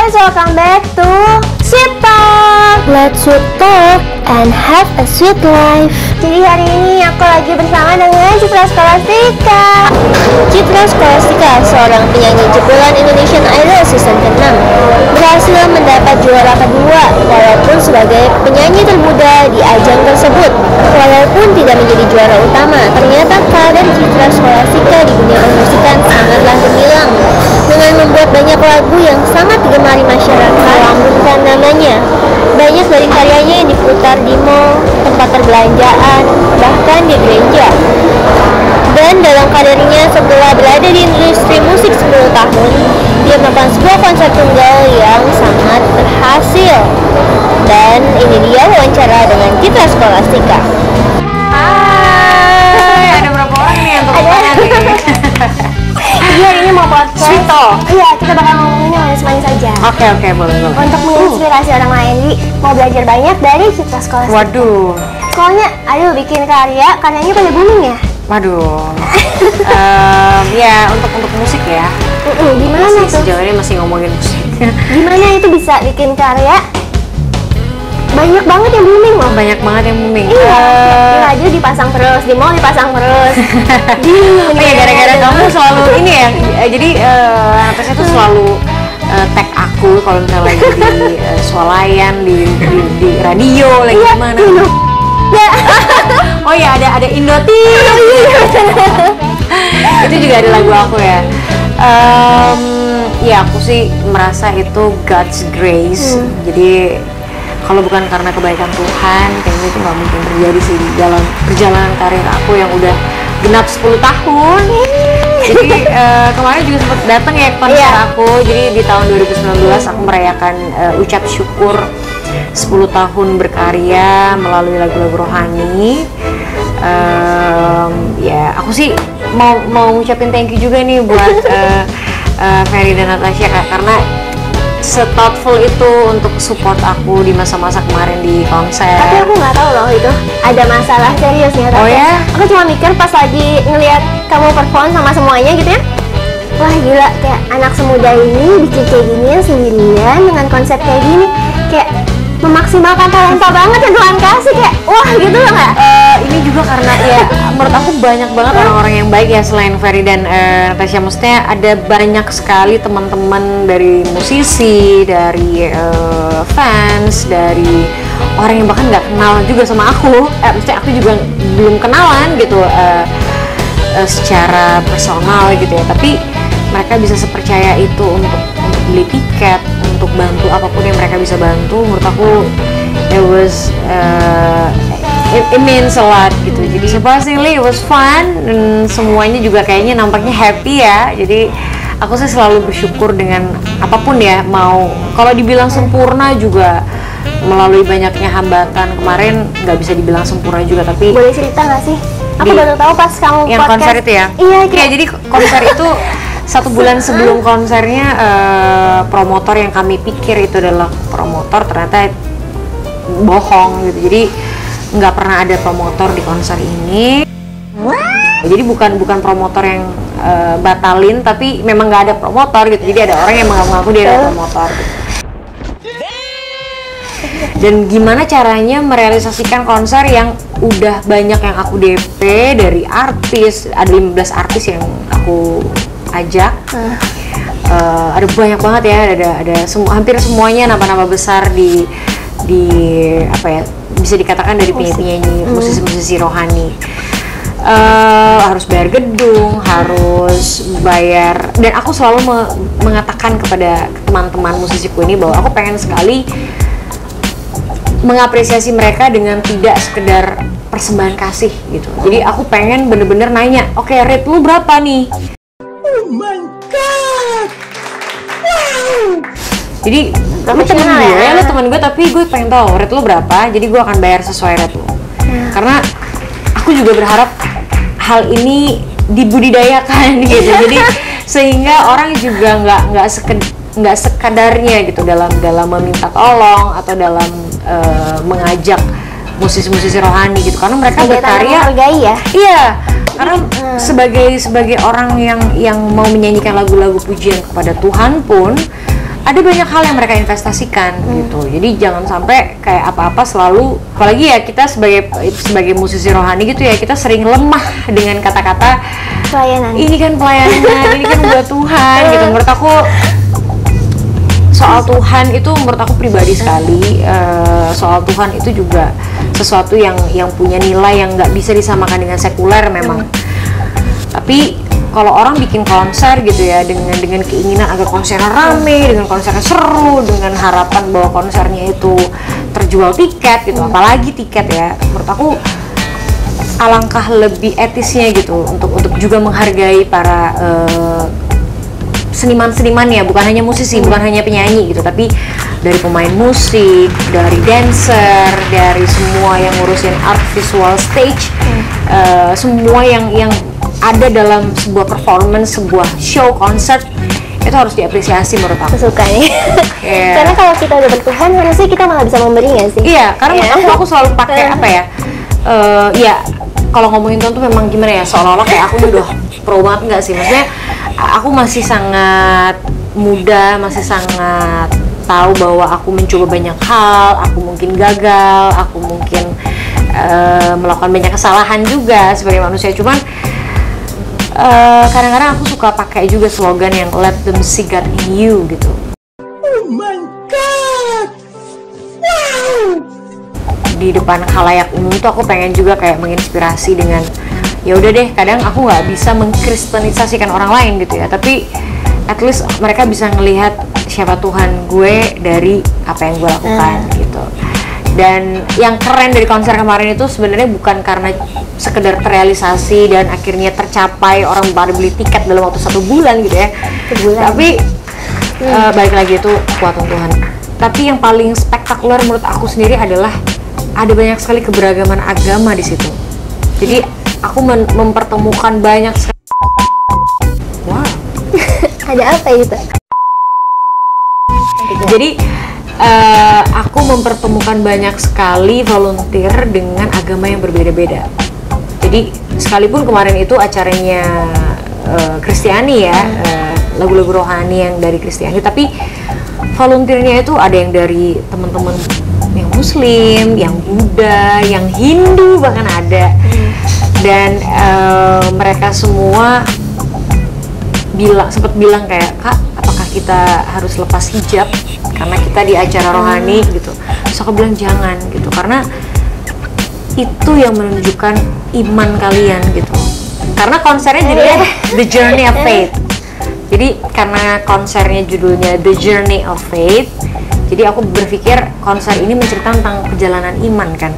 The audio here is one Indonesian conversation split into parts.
guys, welcome back to Sweet Talk. Let's sweet talk and have a sweet life. Jadi hari ini aku lagi bersama dengan Citra Scholastika. Citra Scholastika, seorang penyanyi jebolan Indonesian Idol season ke-6, berhasil mendapat juara kedua walaupun sebagai penyanyi termuda di ajang tersebut. Walaupun tidak menjadi juara utama, ternyata karir Citra Scholastika di dunia permusikan sangatlah gemilang dengan membuat banyak lagu yang sangat digemari masyarakat. Bukan namanya, banyak dari karyanya yang diputar di mall, tempat perbelanjaan, bahkan di gereja. Dan dalam karirnya setelah berada di industri musik 10 tahun, dia melakukan sebuah konser tunggal yang sangat berhasil. Dan ini dia wawancara dengan Citra Scholastika. Hai, ada berapa orang nih yang tanya nih? Iya, ini mau podcast. Sweet Talk. Iya, kita bakal ngomongin yang manis-manis aja. Oke, boleh. Untuk menginspirasi orang lain, Wi, mau belajar banyak dari Citra Scholastika. Waduh. Soalnya, aduh, bikin karyanya pada booming ya. Waduh. Ya, untuk musik ya. Gimana Masih tuh? sejauh ini masih ngomongin musik. Gimana itu bisa bikin karya? Banyak banget yang booming loh. Banyak banget yang booming. Iya, di radio dipasang terus, di mall dipasang terus. Iya, gara-gara kamu selalu ini ya. Jadi Natasha tuh selalu tag aku kalau misalnya lagi di swalayan, di radio, lagi Iya, gimana. Ya. Oh ya, ada Indoti. Itu juga ada lagu aku ya. Ya aku sih merasa itu God's grace. Jadi kalau bukan karena kebaikan Tuhan, kayaknya itu nggak mungkin terjadi sih di dalam perjalanan karir aku yang udah genap 10 tahun. Jadi kemarin juga sempat datang ya konser aku. Jadi di tahun 2019 aku merayakan ucap syukur 10 tahun berkarya melalui lagu-lagu rohani. Ya aku sih mau ngucapin thank you juga nih buat Ferry dan Natasha karena se-thoughtful itu untuk support aku di masa-masa kemarin di konser. Tapi aku nggak tahu loh itu ada masalah seriusnya. Oh ya? Aku cuma mikir pas lagi ngelihat kamu perform sama semuanya gitu ya. Wah gila, kayak anak semuda ini bikin kayak gini sendirian dengan konsep kayak gini, kayak memaksimalkan talenta banget yang Tuhan kasih, kayak wah gitu loh nggak? Ini juga karena ya menurut aku banyak banget orang-orang yang baik ya selain Ferry dan Natasha. Maksudnya ada banyak sekali teman-teman dari musisi, dari fans, dari orang yang bahkan nggak kenal juga sama aku. Maksudnya aku juga belum kenalan gitu secara personal gitu ya. Tapi mereka bisa sepercaya itu untuk beli tiket, untuk bantu apapun yang mereka bisa bantu. Menurut aku it was it means a lot gitu. Jadi surprisingly it was fun dan semuanya juga kayaknya nampaknya happy ya. Jadi aku sih selalu bersyukur dengan apapun ya. Mau kalau dibilang sempurna juga melalui banyaknya hambatan kemarin nggak bisa dibilang sempurna juga, tapi Boleh cerita nggak sih? Aku baru tahu pas kamu yang podcast. konser itu ya. Iya, Ya, jadi konser itu 1 bulan sebelum konsernya promotor yang kami pikir itu adalah promotor ternyata bohong gitu. Jadi nggak pernah ada promotor di konser ini. Jadi bukan promotor yang batalin, tapi memang nggak ada promotor gitu. Jadi ada orang yang mengaku dia ada promotor gitu. Dan gimana caranya merealisasikan konser yang udah banyak yang aku DP dari artis, ada 15 artis yang aku ajak. Ada banyak banget ya, ada hampir semuanya nama-nama besar di apa ya, bisa dikatakan dari penyanyi musisi rohani. Harus bayar gedung, harus bayar, dan aku selalu mengatakan kepada teman-teman musisiku ini bahwa aku pengen sekali mengapresiasi mereka dengan tidak sekedar persembahan kasih gitu. Jadi aku pengen bener-bener nanya, oke, rate lu berapa nih? Oh my god, wow. Jadi lu temen gue, lu temen gue, tapi gue pengen tahu rate lu berapa. Jadi gue akan bayar sesuai rate lu. Karena aku juga berharap hal ini dibudidayakan gitu. Jadi sehingga orang juga nggak sekadarnya gitu dalam meminta tolong atau dalam mengajak musisi-musisi rohani gitu, karena mereka berkarya. Ya? Iya, karena sebagai orang yang mau menyanyikan lagu-lagu pujian kepada Tuhan pun ada banyak hal yang mereka investasikan gitu. Jadi jangan sampai kayak apa-apa selalu, apalagi ya kita sebagai musisi rohani gitu ya, kita sering lemah dengan kata-kata pelayanan. Ini kan pelayanan, ini kan buat Tuhan gitu. Menurut aku soal Tuhan itu menurut aku pribadi sekali, soal Tuhan itu juga sesuatu yang punya nilai yang nggak bisa disamakan dengan sekuler memang. Tapi kalau orang bikin konser gitu ya dengan keinginan agar konsernya rame, dengan konsernya seru, dengan harapan bahwa konsernya itu terjual tiket gitu, apalagi tiket ya, menurut aku alangkah lebih etisnya gitu untuk juga menghargai para seniman-seniman ya, bukan hanya musisi, bukan hanya penyanyi gitu, tapi dari pemain musik, dari dancer, dari semua yang ngurusin art visual stage, semua yang ada dalam sebuah performance, sebuah show, konser, itu harus diapresiasi menurut aku. Suka nih. Karena kalau kita udah bertuhan, harusnya kita malah bisa memberi nggak sih? Iya, karena aku selalu pakai apa ya? Ya, kalau ngomongin Tuhan tuh memang gimana ya? Seolah-olah kayak aku udah pro banget nggak sih? Maksudnya, aku masih sangat muda, masih sangat tahu bahwa aku mencoba banyak hal, aku mungkin gagal, aku mungkin melakukan banyak kesalahan juga sebagai manusia. Cuman kadang-kadang aku suka pakai juga slogan yang let them see God in you gitu. Oh my God! Wow! Di depan khalayak umum tuh aku pengen juga kayak menginspirasi dengan ya udah deh, kadang aku nggak bisa mengkristenisasikan orang lain gitu ya, tapi at least mereka bisa ngelihat siapa Tuhan gue dari apa yang gue lakukan gitu. Dan yang keren dari konser kemarin itu sebenarnya bukan karena sekedar terrealisasi dan akhirnya tercapai, orang pada beli tiket dalam waktu 1 bulan gitu ya. Tapi balik lagi itu kekuatan Tuhan. Tapi yang paling spektakuler menurut aku sendiri adalah ada banyak sekali keberagaman agama di situ. Jadi aku mempertemukan banyak sekali. Wow. Ada apa itu? Jadi aku mempertemukan banyak sekali volunteer dengan agama yang berbeda-beda. Jadi sekalipun kemarin itu acaranya Kristiani ya, lagu-lagu rohani yang dari Kristiani, tapi volunteernya itu ada yang dari teman-teman yang Muslim, yang Buddha, yang Hindu bahkan ada. Dan mereka semua sempat bilang kayak, Kak, apakah kita harus lepas hijab karena kita di acara rohani gitu. Terus aku bilang jangan gitu, karena itu yang menunjukkan iman kalian gitu. Karena konsernya judulnya The Journey of Faith. Jadi karena konsernya judulnya The Journey of Faith, jadi aku berpikir konser ini menceritakan tentang perjalanan iman kan.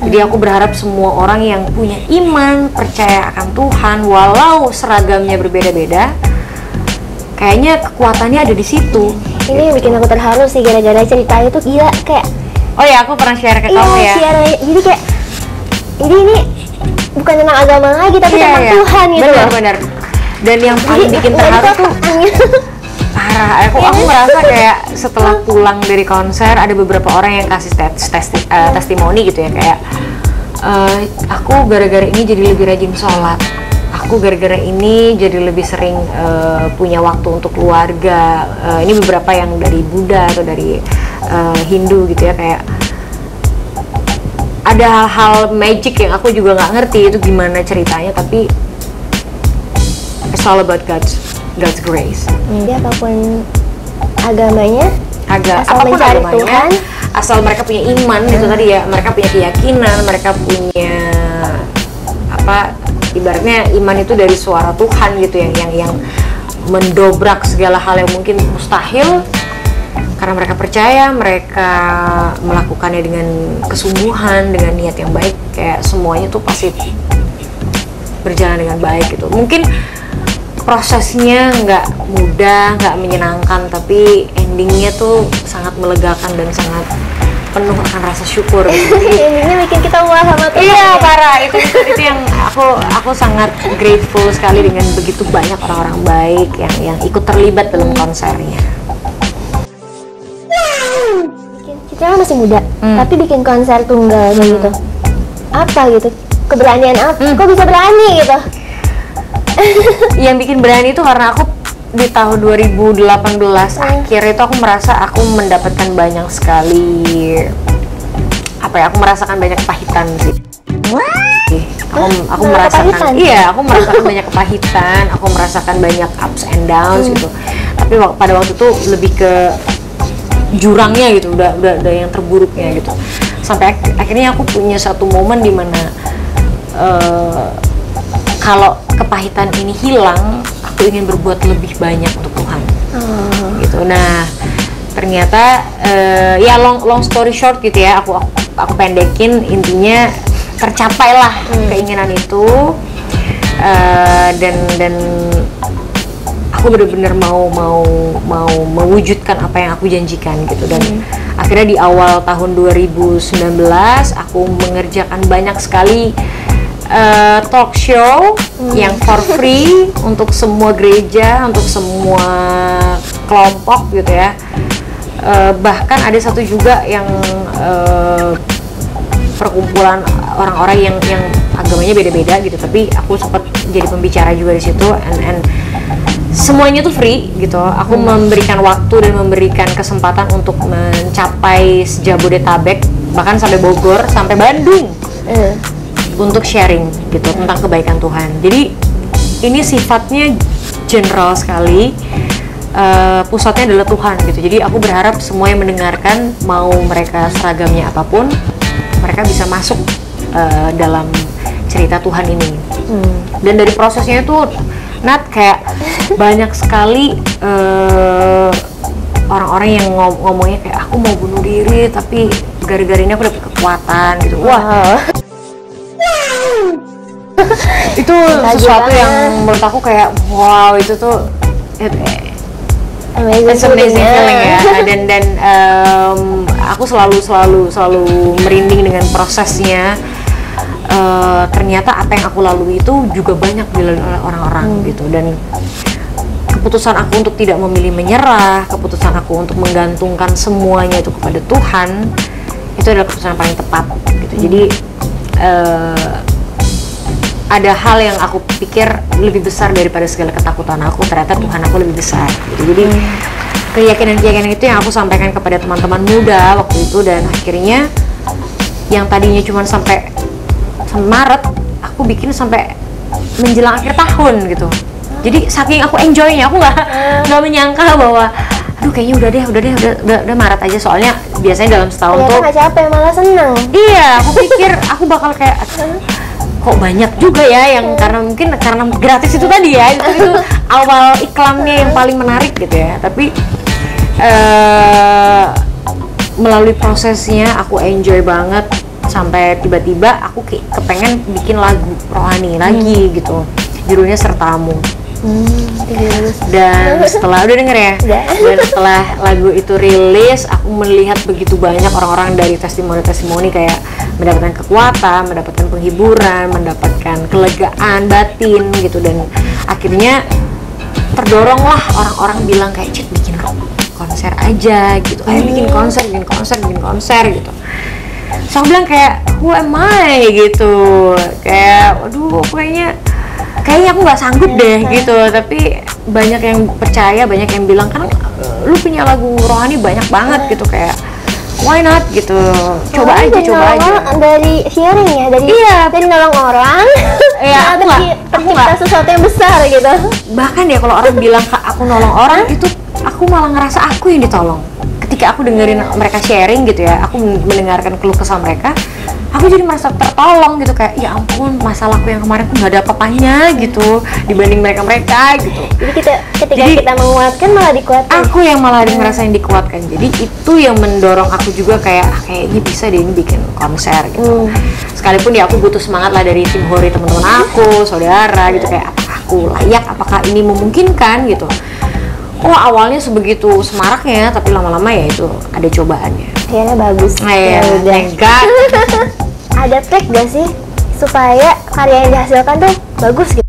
Jadi aku berharap semua orang yang punya iman, percaya akan Tuhan, walau seragamnya berbeda-beda, kayaknya kekuatannya ada di situ. Ini yang bikin aku terharu sih, gara-gara cerita itu gila kayak. Oh ya, aku pernah share ke kamu ya. Iya, jadi kayak ini bukan tentang agama lagi, tapi tentang Tuhan gitu. Benar-benar. Dan yang paling bikin terharu tuh parah. Aku merasa kayak setelah pulang dari konser ada beberapa orang yang kasih testimoni gitu ya, kayak aku gara-gara ini jadi lebih rajin sholat, aku gara-gara ini jadi lebih sering punya waktu untuk keluarga. Ini beberapa yang dari Buddha atau dari Hindu gitu ya, kayak ada hal-hal magic yang aku juga nggak ngerti itu gimana ceritanya, tapi it's all about God's grace. Jadi apapun agamanya, asal apapun mencari agamanya, Tuhan, asal mereka punya iman itu tadi ya, mereka punya keyakinan, mereka punya apa, ibaratnya iman itu dari suara Tuhan gitu yang mendobrak segala hal yang mungkin mustahil. Karena mereka percaya, mereka melakukannya dengan kesungguhan, dengan niat yang baik, kayak semuanya tuh pasti berjalan dengan baik gitu. Mungkin prosesnya nggak mudah, nggak menyenangkan, tapi endingnya tuh sangat melegakan dan sangat penuh akan rasa syukur gitu. Ini bikin kita mual sama Tuhan. Iya, parah. Itu yang aku sangat grateful sekali dengan begitu banyak orang-orang baik yang ikut terlibat dalam konsernya. Kita kan masih muda, tapi bikin konser tunggal gitu. Apa gitu? Keberanian apa? Kok bisa berani gitu? Yang bikin berani itu karena aku di tahun 2018 akhir itu aku merasa aku mendapatkan banyak sekali aku merasakan banyak kepahitan sih. Aku merasakan aku merasakan banyak kepahitan, aku merasakan banyak ups and downs gitu. Tapi pada waktu itu lebih ke jurangnya gitu, udah yang terburuknya gitu. Sampai akhirnya aku punya satu momen di mana kalau kepahitan ini hilang, aku ingin berbuat lebih banyak untuk Tuhan. Gitu. Nah, ternyata ya long story short gitu ya, aku pendekin, intinya tercapailah keinginan itu, dan aku benar-benar mau mewujudkan apa yang aku janjikan gitu. Dan akhirnya di awal tahun 2019 aku mengerjakan banyak sekali talk show yang for free untuk semua gereja, untuk semua kelompok gitu ya. Bahkan ada satu juga yang perkumpulan orang-orang yang agamanya beda-beda gitu, tapi aku sempat jadi pembicara juga di situ, and semuanya tuh free gitu. Aku memberikan waktu dan memberikan kesempatan untuk mencapai Jabodetabek, bahkan sampai Bogor, sampai Bandung, untuk sharing gitu tentang kebaikan Tuhan. Jadi ini sifatnya general sekali, pusatnya adalah Tuhan gitu. Jadi aku berharap semua yang mendengarkan, mau mereka seragamnya apapun, mereka bisa masuk dalam cerita Tuhan ini. Dan dari prosesnya itu Nat, kayak banyak sekali orang-orang yang ngomongnya kayak aku mau bunuh diri, tapi gara-gara ini aku dapet kekuatan gitu. Wah, itu sesuatu yang menurut aku kayak wow, itu tuh it's amazing feeling ya. Dan aku selalu merinding dengan prosesnya. Ternyata apa yang aku lalui itu juga banyak dilalui oleh orang-orang gitu. Dan keputusan aku untuk tidak memilih menyerah, keputusan aku untuk menggantungkan semuanya itu kepada Tuhan, itu adalah keputusan yang paling tepat gitu. Jadi ada hal yang aku pikir lebih besar daripada segala ketakutan aku, ternyata Tuhan aku lebih besar gitu. Jadi keyakinan itu yang aku sampaikan kepada teman-teman muda waktu itu, dan akhirnya yang tadinya cuma sampai Maret, aku bikin sampai menjelang akhir tahun gitu. Jadi saking aku enjoynya, aku nggak menyangka bahwa aduh kayaknya udah Maret aja, soalnya biasanya dalam setahun tuh nggak capek, malah seneng. Iya, aku pikir aku bakal kayak kok banyak juga ya yang karena gratis itu tadi ya, itu awal iklannya yang paling menarik gitu ya. Tapi melalui prosesnya aku enjoy banget, sampai tiba-tiba aku kepengen bikin lagu rohani lagi gitu, judulnya Sertamu. Dan setelah udah denger ya, dan setelah lagu itu rilis, aku melihat begitu banyak orang-orang dari testimoni kayak mendapatkan kekuatan, mendapatkan penghiburan, mendapatkan kelegaan batin gitu. Dan akhirnya terdoronglah orang-orang bilang kayak Cid, bikin konser aja gitu, kayak bikin konser gitu. So aku bilang kayak who am I gitu, kayak waduh kayaknya aku nggak sanggup deh gitu. Tapi banyak yang percaya, banyak yang bilang kan lu punya lagu rohani banyak banget gitu, kayak why not gitu, coba aja. Dari sharing ya, dari nolong orang, ya tercipta sesuatu yang besar gitu. Bahkan ya kalau orang bilang aku nolong orang, itu aku malah ngerasa aku yang ditolong. Ketika aku dengerin mereka sharing gitu ya, aku mendengarkan keluh kesah mereka, aku jadi merasa tertolong gitu, kayak ya ampun, masalahku yang kemarin tuh nggak ada apa-apanya gitu dibanding mereka gitu. Jadi ketika kita menguatkan malah dikuatkan. Aku yang malah ngerasain dikuatkan. Jadi itu yang mendorong aku juga kayak kayaknya bisa deh ini bikin konser gitu. Sekalipun ya aku butuh semangat lah dari tim Hori, teman-teman aku, saudara gitu, kayak apakah aku layak, apakah ini memungkinkan gitu. Oh awalnya sebegitu semaraknya, tapi lama-lama ya itu ada cobaannya. Kayaknya bagus. Ya udah. Ada trik gak sih supaya karya yang dihasilkan tuh bagus gitu?